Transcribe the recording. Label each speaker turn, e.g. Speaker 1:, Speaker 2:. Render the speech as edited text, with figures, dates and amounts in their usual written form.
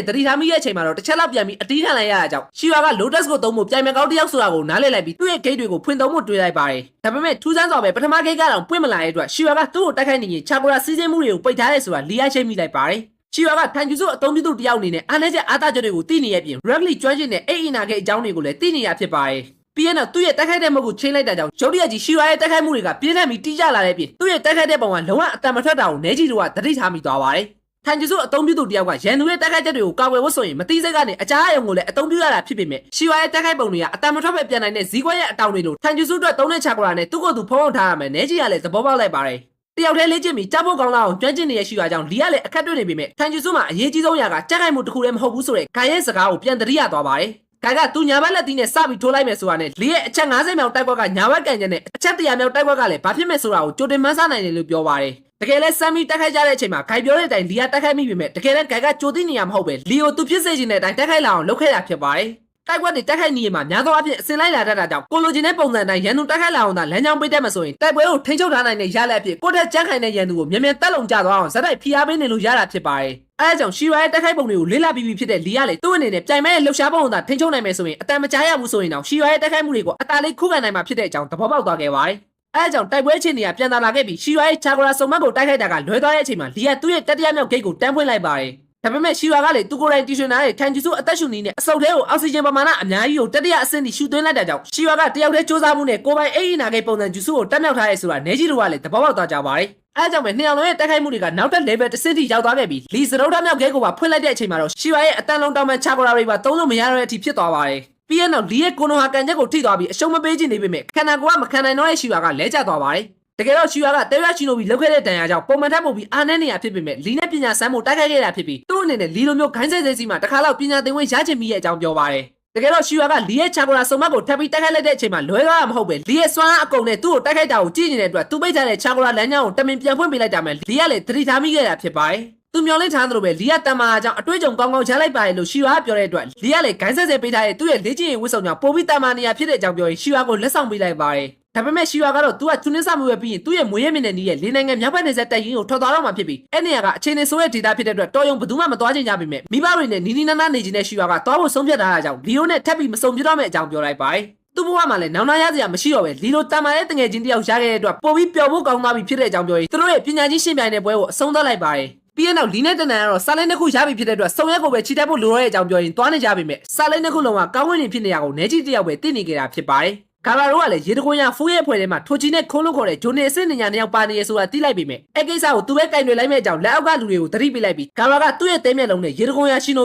Speaker 1: တတိထားမိရဲ့အချိန်မှာတော့တစ်ချက်လောက်ပြန်ပြီးအတီးခံလိုက်ရတာကြောင့်ရှီဝါက Lotus ကိုသုံးဖို့ပြိုင်မဲ့ကောင်းတစ်ယောက်ဆိုတာကိုနားလည်လိုက်ပြီးသူ့ရဲ့ gate တွေကိုဖွင့်သုံးဖို့တွေးလိုက်ပါတယ်ဒါပေမဲ့ထူးဆန်းစွာပဲပထမ gate ကတော့ပွင့်မလာတဲ့အတွက်ရှီဝါကသူ့ကိုတိုက်ခိုက်နေရင်ချာကိုရာစီးစင်းမှုတွေကိုပိတ်ထားရဲဆိုတာလီယာချိန်မိလိုက်ပါတယ်ရှီဝါကထိုင်ကျူစုအသုံးပြုသူတယောက်အနေနဲ့အားနည်းချက်အားသာချက်တွေကိုသိနေရပြင် Rugly ကျွမ်းကျင်တဲ့အိတ်အင်နာကအကြောင်းတွေကိုလည်းသိနေရဖြစ်ပါတယ်ပြီးရင်တော့သူ့ရဲ့တိုက်ခိုက်တဲ့မုတ်ကိုချိန်လိုက်တာကြောင့်ရုတ်တရက်ကြီးရှီဝါရဲ့တိုက်ခိုက်မှုတွေကပြင်းထန်ပြီးတီးကျလာတဲ့ပြင်သူ့ရဲ့တိုက်ခိုက်တဲ့ပုံကလုံးဝအတန်မထွက်တာကိုနဲကြီးတို့ကသတိထားမိသွားပါတယ်ထိုင်ကျူစုအသုံးပြုသူတယောက်ကရန်သူရဲ့တိုက်ခိုက်ချက်တွေကိုကာကွယ်ဖို့ဆိုရင်မတိစိတ်ကနေအကြားအယုံကိုလည်းအသုံးပြုရတာဖြစ်ပေမဲ့ရှီဝါရဲ့တိုက်ခိုက်ပုံတွေကအတန်မထွက်ပဲပြန်နိုင်တဲ့ဇီးခွက်ရဲ့အတောင်တွေလိုထိုင်ကျူစုအတွက်သုံးတဲ့ချာကရာနဲ့သူ့ကိုယ်သူဖုံးအောင်ထားရမယ်နဲကြီးကလည်းသဘောပေါက်လိုက်ပါတယ်တယောက်တည်းလေ့ကျင့်ပြီးကြားဖို့ကောင်းလာအောင်ကျွမ်းကျင်နေတဲ့ရှီဝါကြောင့်လီကလည်းအခက်တွေ့နေပေမဲ့ထိုင်ကျူစုမှာအရေးကြီးဆုံးအရာကကြက်ခိုင်မှုတစ်ခုတည်းမဟုတ်ဘူးဆိုတဲ့ဂိုင်ရဲ့စကားကိုပြန်သတိရသွားပါတယ်။ဂိုင်ကသူညာဘက်လက်သီးနဲ့စပြီးထိုးလိုက်မယ်ဆိုတာနဲ့လီရဲ့အချက်50မြောက်တိုက်ပွဲကညာဘက်ကန်ချက်နဲ့အချက်100မြောက်တိုက်ပွဲကလည်းဘာဖြစ်မယ်ဆိုတာကိုကြိုတင်မှန်းဆနိုင်တယ်လို့ပြောပါတယ်။တကယ်လဲဆမ်မီတိုက်ခိုက်ကြတဲ့အချိန်မှာဂိုင်ပြောတဲ့အတိုင်းလီကတိုက်ခိုက်မိပေမဲ့တကယ်လဲဂိုင်ကကြိုသိနေရမှာမဟုတ်ပဲလီကိုသူဖြစ်စေချင်တဲ့အတိုင်းတိုက်ခိုက်လာအောင်လုပ်ခဲ့တာဖြစ်ပါတယ်။တိုက်ပွဲတွေတိုက်ခိုက်နေရမှာများသောအားဖြင့်အစင်လိုက်လာတတ်တာကြောင့်ကိုလိုချင်တဲ့ပုံစံတိုင်းရန်သူတိုက်ခိုက်လာအောင်သာလမ်းကြောင်းပေးတတ်မှဆိုရင်တိုက်ပွဲကိုထိန်းချုပ်ထားနိုင်တဲ့ရလဒ်အဖြစ်ကိုတက်ကြမ်းခိုင်တဲ့ရန်သူကိုမြန်မြန်တက်လုံကျသွားအောင်ဇက်တိုက်ဖိအားပေးနေလို့ရတာဖြစ်ပါတယ်။အဲဒါကြောင့်ရှီဝါရဲ့တိုက်ခိုက်ပုံတွေကိုလေ့လာပြီးဖြစ်တဲ့လီကလေသူ့အနေနဲ့ပြိုင်မဲ့ရဲ့လှုပ်ရှားပုံသာထိန်းချုပ်နိုင်မယ်ဆိုရင်အတန်မကြားရဘူးဆိုရင်တော့ရှီဝါရဲ့တိုက်ခိုက်မှုတွေကိုအတားလေးခုခံနိုင်မှာဖြစ်တဲ့အကြောင်းသဘောပေါက်သွားခဲ့ပါတယ်။အဲဒါကြောင့်တိုက်ပွဲအခြေအနေကပြန်လာခဲ့ပြီးရှီဝါရဲ့ချာကရာစုံမတ်ကိုတိုက်ခိုက်တာကလွဲသွားတဲ့အချိန်မှာလီကသူ့ရဲ့တတိယမြောက်ဂိတ်ကိုတန်းဖွင့်လိုက်ပါတယ်။ဒါပေမဲ့ရှီဝါကလေသူကိုယ်တိုင်တီရှင်နာရဲ့ထိုင်ကျူစုအသက်ရှူနည်းနဲ့အဆုတ်ထဲကိုအောက်ဆီဂျင်ပမာဏအများကြီးကိုတတိယအဆင့်ထိရှူသွင်းလိုက်တာကြောင့်ရှီဝါကတယောက်တည်းစူးစမ်းမှုနဲ့ကိုယ်ပိုင်အိတ်အင်နာဂိတ်ပုံစံကျူစုကိုတက်မြောက်ထားရဲဆိုတာနဲကြီးတို့ကလည်းသဘောပေါက်သွားကြပါတယ်။အဲကြောင့်ပဲနှစ်ယောက်လုံးရဲ့တိုက်ခိုက်မှုတွေကနောက်ထပ် level တစ်ဆင့်ထိရောက်သွားခဲ့ပြီးလီစရုပ်ထမြောက်ဂိတ်ကိုပါဖွင့်လိုက်တဲ့အချိန်မှာတော့ရှီဝါရဲ့အတန်လုံးတောင်ပန်ချာကရာတွေပါသုံးလို့မရတော့တဲ့အထိဖြစ်သွားပါတယ်။ပြီးရင်တော့လီရဲ့ကိုနိုဟာကန်ချက်ကိုထိသွားပြီးအရှုံးမပေးချင်နေပေမဲ့ခန္ဓာကိုယ်ကမခံနိုင်တော့တဲ့ရှီဝါကလဲကျသွားပါတယ်။တကယ်တော့ရှီဝါကတဲရရှိနိုပြီးလောက်ခဲ့တဲ့တန်ရာကြောင့်ပုံမှန်ထပ်ပို့ပြီးအားနည်းနေရဖြစ်ပေမဲ့လီနဲ့ပညာစမ်းမှုတိုက်ခိုက်ခဲ့တာဖြစ်ပြီးသူ့အနေနဲ့လီလိုမျိုးခိုင်းဆဲဆဲစီမှာတစ်ခါလောက်ပညာသင်ဝင်ရချင်မိရဲ့အကြောင်းပြောပါတယ်တကယ်တော့ရှီဝါကလီရဲ့ချာကရာစုံမတ်ကိုထပ်ပြီးတိုက်ခိုက်လိုက်တဲ့အချိန်မှာလွဲသွားတာမဟုတ်ပဲလီရဲ့စွမ်းအားအကုန်နဲ့သူ့ကိုတိုက်ခိုက်တာကိုကြည့်နေတဲ့အတွက်သူပိတ်ထားတဲ့ချာကရာလမ်းကြောင်းကိုတမင်ပြန်ဖွင့်ပေးလိုက်တာမှလီကလည်းသတိထားမိခဲ့တာဖြစ်ပါတယ်သူမျောလင့်ထားသလိုပဲလီကတန်မာအကြောင်းအတွေ့အကြုံကောင်းကောင်းရလိုက်ပါတယ်လို့ရှီဝါပြောတဲ့အတွက်လီကလည်းဂိုင်းဆက်ဆဲပေးထားတဲ့သူ့ရဲ့လေ့ကျင့်ရေးဝတ်စုံကြောင့်ပိုပြီးတန်မာနေရဖြစ်တဲ့အကြောင်းပြောရင်ရှီဝါကိုလက်ဆောင်ပေးလိုက်ပါတယ်ဒါပေမဲ့ရှီဝါကတော့သူကသူနစ်ဆမှုပဲပြီးရင်သူ့ရဲ့မွေးရမြင့်တဲ့နီးရဲ့လေးနိုင်ငံမြောက်ဘက်နယ်စပ်တိုက်ရင်ကိုထွက်သွားတော့မှဖြစ်ပြီးအဲ့နေရာကအခြေအနေဆိုးရဲ့ဒေတာဖြစ်တဲ့အတွက်တော်ရုံဘယ်သူမှမသွားချင်ကြပေမဲ့မိဘတွေနဲ့နီးနီးနားနားနေချင်တဲ့ရှီဝါကသွားဖို့ဆုံးဖြတ်ထားတာကြောင့်လီယိုနဲ့ထပ်ပြီးမစုံပြတော့မယ့်အကြောင်းပြောလိုက်ပါတယ်သူ့ဘဝမှာလည်းနောင်နာရစရာမရှိတော့ပဲလီလိုတန်မာတဲ့တငယ်ချင်းတယောက်ရခဲ့တဲ့အတွက်ပိုပြီးပျော်ဖို့ကောင်းသွားပြီဖြစ်တဲ့အကြောင်းပြောရင်သူတို့ရဲ့ပညာကြီးရှင်ပြိုင်တဲ့ပွဲကိုအဆုံးသတ်လိုက်ပါတယ်ပြီးရင်တော့လီနဲ့တနန်ကတော့စာလိုင်းတစ်ခုရပြီဖြစ်တဲ့အတွက်စုံရက်ကိုပဲချီတက်ဖို့လိုတော့တဲ့အကြောင်းပြောရင်သွားနေကြပြီမဲ့စာလိုင်းတစ်ခုလုံးကကောင်းဝင်နေဖြစ်နေရကိုနဲကြီးတယောက်ပဲသိနေကြတာဖြစ်ပါတယ်ကာလာတို့ကလည်းရေတခွင်ရဖူးရဲ့ဖွဲ့ထဲမှာထိုချီနဲ့ခိုးလို့ခေါ်တဲ့ဂျိုနေအစ်စ်နေညာနှစ်ယောက်ပါနေရဆိုတာသိလိုက်ပြီမဲ့အဲကိစ္စကိုသူပဲကင်တွေလိုက်မဲ့အကြောင်းလက်အောက်ကလူတွေကိုသတိပေးလိုက်ပြီးကာလာကသူ့ရဲ့တဲမျက်လုံးနဲ့ရေတခွင်ရရှင်းလို့